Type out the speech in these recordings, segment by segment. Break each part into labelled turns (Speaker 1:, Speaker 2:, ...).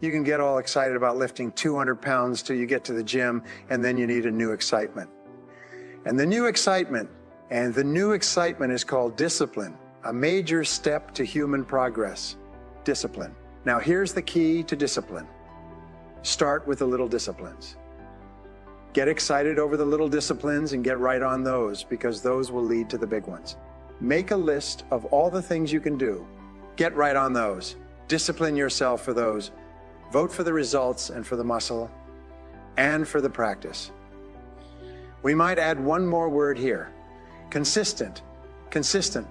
Speaker 1: You can get all excited about lifting 200 pounds till you get to the gym, and then you need a new excitement. And the new excitement is called discipline, a major step to human progress. Discipline. Now here's the key to discipline. Start with the little disciplines. Get excited over the little disciplines and get right on those, because those will lead to the big ones. Make a list of all the things you can do. Get right on those. Discipline yourself for those. Vote for the results and for the muscle and for the practice. We might add one more word here. Consistent. Consistent.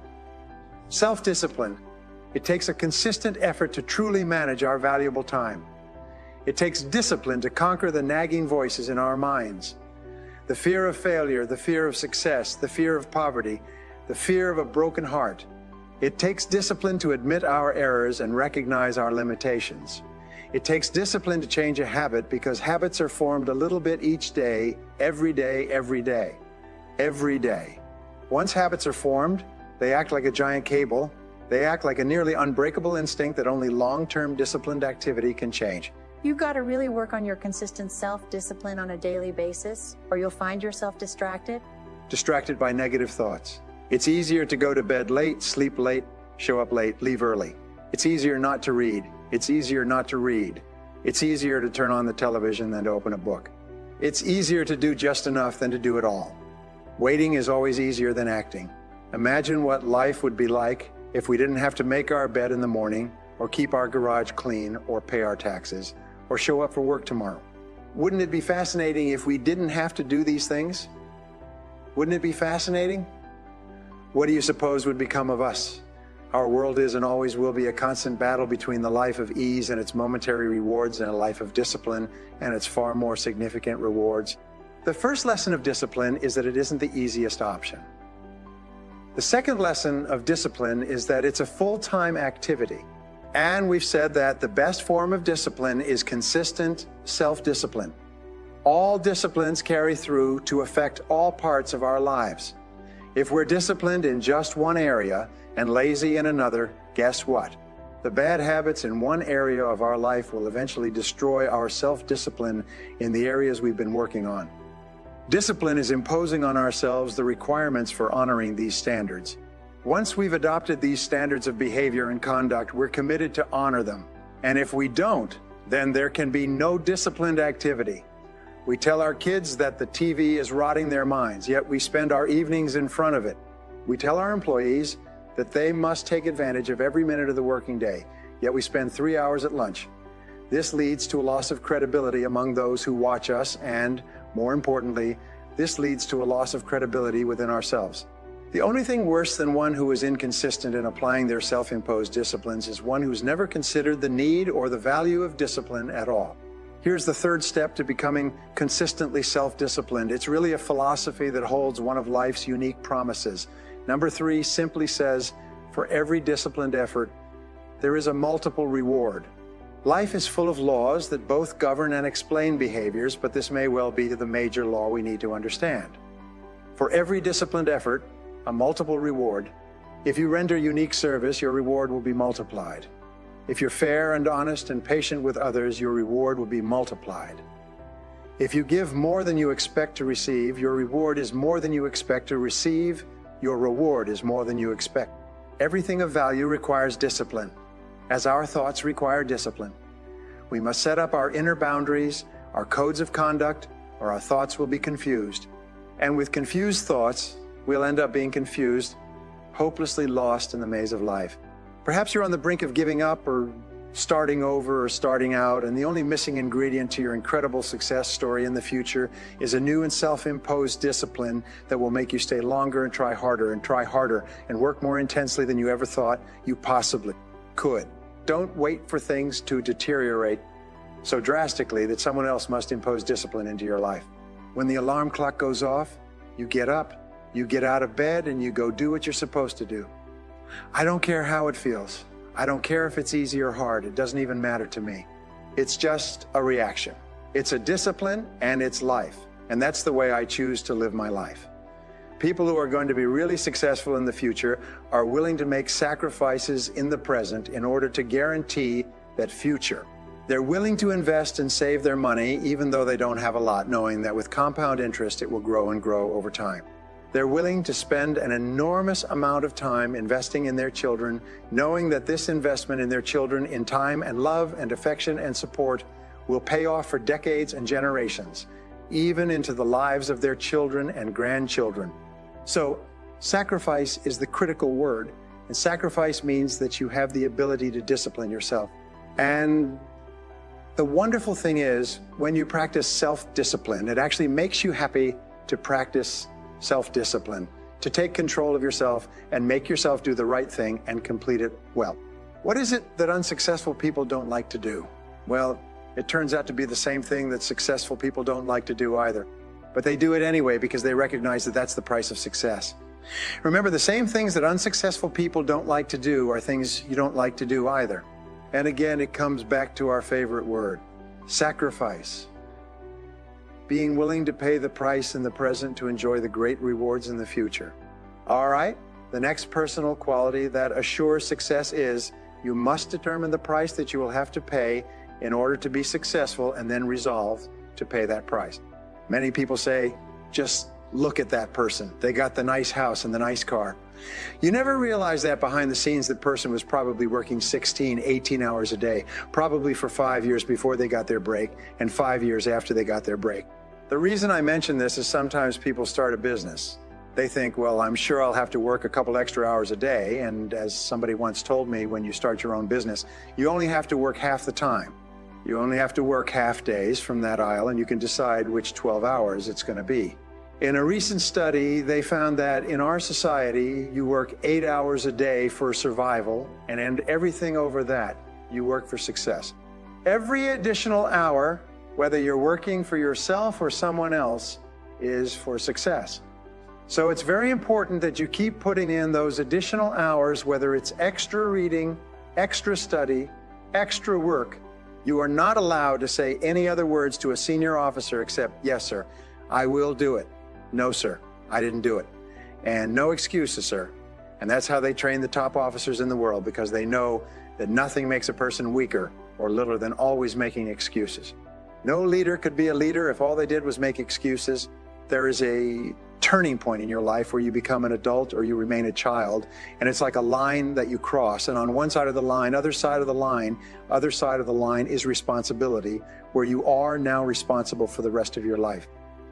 Speaker 1: Self-discipline. It takes a consistent effort to truly manage our valuable time. It takes discipline to conquer the nagging voices in our minds. The fear of failure, the fear of success, the fear of poverty, the fear of a broken heart. It takes discipline to admit our errors and recognize our limitations. It takes discipline to change a habit, because habits are formed a little bit each day, every day, every day, every day. Once habits are formed, they act like a giant cable. They act like a nearly unbreakable instinct that only long-term disciplined activity can change.
Speaker 2: You've got to really work on your consistent self-discipline on a daily basis, or you'll find yourself distracted.
Speaker 1: Distracted by negative thoughts. It's easier to go to bed late, sleep late, show up late, leave early. It's easier not to read. It's easier not to read. It's easier to turn on the television than to open a book. It's easier to do just enough than to do it all. Waiting is always easier than acting. Imagine what life would be like if we didn't have to make our bed in the morning, or keep our garage clean, or pay our taxes, or show up for work tomorrow. Wouldn't it be fascinating if we didn't have to do these things? Wouldn't it be fascinating? What do you suppose would become of us? Our world is and always will be a constant battle between the life of ease and its momentary rewards, and a life of discipline and its far more significant rewards. The first lesson of discipline is that it isn't the easiest option. The second lesson of discipline is that it's a full-time activity. And we've said that the best form of discipline is consistent self-discipline. All disciplines carry through to affect all parts of our lives. If we're disciplined in just one area and lazy in another, guess what? The bad habits in one area of our life will eventually destroy our self-discipline in the areas we've been working on. Discipline is imposing on ourselves the requirements for honoring these standards. Once we've adopted these standards of behavior and conduct, we're committed to honor them. And if we don't, then there can be no disciplined activity. We tell our kids that the TV is rotting their minds, yet we spend our evenings in front of it. We tell our employees that they must take advantage of every minute of the working day, yet we spend 3 hours at lunch. This leads to a loss of credibility among those who watch us, and, more importantly, this leads to a loss of credibility within ourselves. The only thing worse than one who is inconsistent in applying their self-imposed disciplines is one who's never considered the need or the value of discipline at all. Here's the third step to becoming consistently self-disciplined. It's really a philosophy that holds one of life's unique promises. Number 3 simply says, for every disciplined effort, there is a multiple reward. Life is full of laws that both govern and explain behaviors, but this may well be the major law we need to understand. For every disciplined effort, a multiple reward. If you render unique service, your reward will be multiplied. If you're fair and honest and patient with others, your reward will be multiplied. If you give more than you expect to receive, your reward is more than you expect to receive. Your reward is more than you expect. Everything of value requires discipline, as our thoughts require discipline. We must set up our inner boundaries, our codes of conduct, or our thoughts will be confused. And with confused thoughts, we'll end up being confused, hopelessly lost in the maze of life. Perhaps you're on the brink of giving up, or starting over, or starting out, and the only missing ingredient to your incredible success story in the future is a new and self-imposed discipline that will make you stay longer and try harder and work more intensely than you ever thought you possibly could. Don't wait for things to deteriorate so drastically that someone else must impose discipline into your life. When the alarm clock goes off, you get up, you get out of bed, and you go do what you're supposed to do. I don't care how it feels. I don't care if it's easy or hard. It doesn't even matter to me. It's just a reaction. It's a discipline, and it's life. And that's the way I choose to live my life. People who are going to be really successful in the future are willing to make sacrifices in the present in order to guarantee that future. They're willing to invest and save their money even though they don't have a lot, knowing that with compound interest it will grow and grow over time. They're willing to spend an enormous amount of time investing in their children, knowing that this investment in their children in time and love and affection and support will pay off for decades and generations, even into the lives of their children and grandchildren. So, sacrifice is the critical word, and sacrifice means that you have the ability to discipline yourself. And the wonderful thing is, when you practice self-discipline, it actually makes you happy to practice self-discipline, to take control of yourself and make yourself do the right thing and complete it well. What is it that unsuccessful people don't like to do? Well, it turns out to be the same thing that successful people don't like to do either. But they do it anyway because they recognize that that's the price of success. Remember, the same things that unsuccessful people don't like to do are things you don't like to do either. And again, it comes back to our favorite word, sacrifice. Being willing to pay the price in the present to enjoy the great rewards in the future. All right, the next personal quality that assures success is you must determine the price that you will have to pay in order to be successful and then resolve to pay that price. Many people say, just look at that person. They got the nice house and the nice car. You never realize that behind the scenes that person was probably working 16, 18 hours a day, probably for 5 years before they got their break and 5 years after they got their break. The reason I mention this is sometimes people start a business. They think, well, I'm sure I'll have to work a couple extra hours a day. And as somebody once told me, when you start your own business, you only have to work half the time. You only have to work half days from that aisle, and you can decide which 12 hours it's going to be. In a recent study, they found that in our society, you work 8 hours a day for survival, and everything over that, you work for success. Every additional hour, whether you're working for yourself or someone else, is for success. So it's very important that you keep putting in those additional hours, whether it's extra reading, extra study, extra work. You are not allowed to say any other words to a senior officer except, yes, sir, I will do it. No, sir, I didn't do it. And no excuses, sir. And that's how they train the top officers in the world, because they know that nothing makes a person weaker or littler than always making excuses. No leader could be a leader if all they did was make excuses. There is a turning point in your life where you become an adult or you remain a child, and it's like a line that you cross, and on one side of the line, other side of the line is responsibility, where you are now responsible for the rest of your life.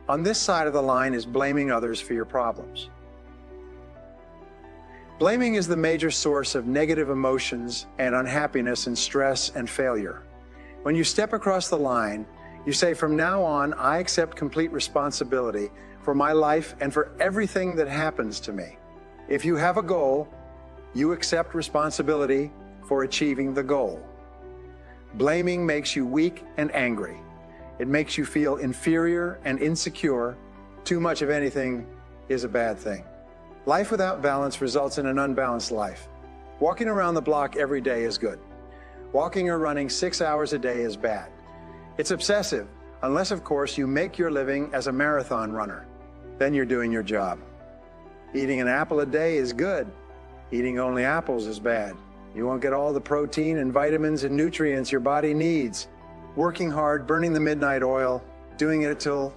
Speaker 1: On this side of the line is blaming others for your problems. Blaming is the major source of negative emotions and unhappiness and stress and failure. When you step across the line, you say, from now on, I accept complete responsibility for my life and for everything that happens to me. If you have a goal, you accept responsibility for achieving the goal. Blaming makes you weak and angry. It makes you feel inferior and insecure. Too much of anything is a bad thing. Life without balance results in an unbalanced life. Walking around the block every day is good. Walking or running 6 hours a day is bad. It's obsessive, unless, of course, you make your living as a marathon runner. Then you're doing your job. Eating an apple a day is good. Eating only apples is bad. You won't get all the protein and vitamins and nutrients your body needs. Working hard, burning the midnight oil, doing it till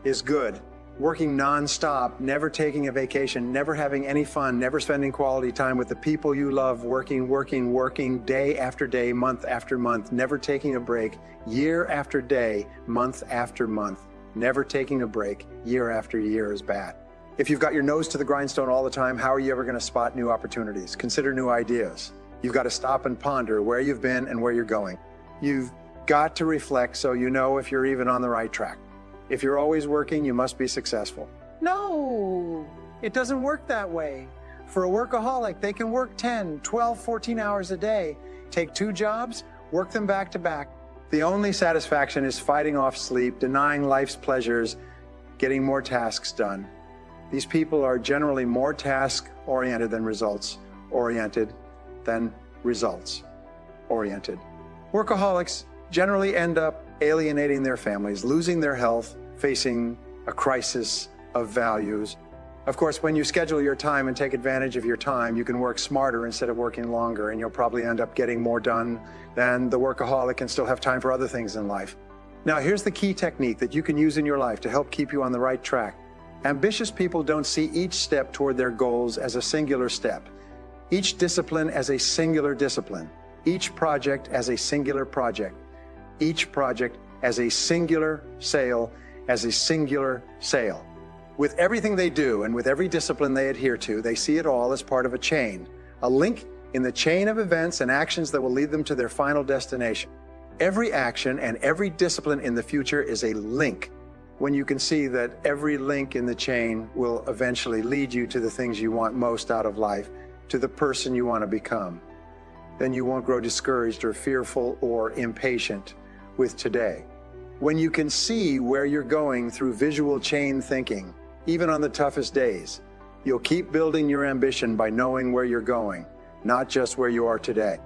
Speaker 1: is good. Working non-stop, never taking a vacation, never having any fun, never spending quality time with the people you love, working day after day, month after month, never taking a break, year after day, month after month, never taking a break, year after year is bad. If you've got your nose to the grindstone all the time, how are you ever going to spot new opportunities? Consider new ideas. You've got to stop and ponder where you've been and where you're going. You've got to reflect so you know if you're even on the right track. If you're always working, you must be successful. No, it doesn't work that way. For a workaholic, they can work 10, 12, 14 hours a day, take 2 jobs, work them back to back. The only satisfaction is fighting off sleep, denying life's pleasures, getting more tasks done. These people are generally more task-oriented than results-oriented than results-oriented. Workaholics generally end up alienating their families, losing their health, facing a crisis of values. Of course, when you schedule your time and take advantage of your time, you can work smarter instead of working longer, and you'll probably end up getting more done than the workaholic and still have time for other things in life. Now, here's the key technique that you can use in your life to help keep you on the right track. Ambitious people don't see each step toward their goals as a singular step, each discipline as a singular discipline, each project as a singular project, each project as a singular sale, as a singular sale. With everything they do and with every discipline they adhere to, they see it all as part of a chain, a link in the chain of events and actions that will lead them to their final destination. Every action and every discipline in the future is a link. When you can see that every link in the chain will eventually lead you to the things you want most out of life, to the person you want to become, then you won't grow discouraged or fearful or impatient with today. When you can see where you're going through visual chain thinking, even on the toughest days, you'll keep building your ambition by knowing where you're going, not just where you are today.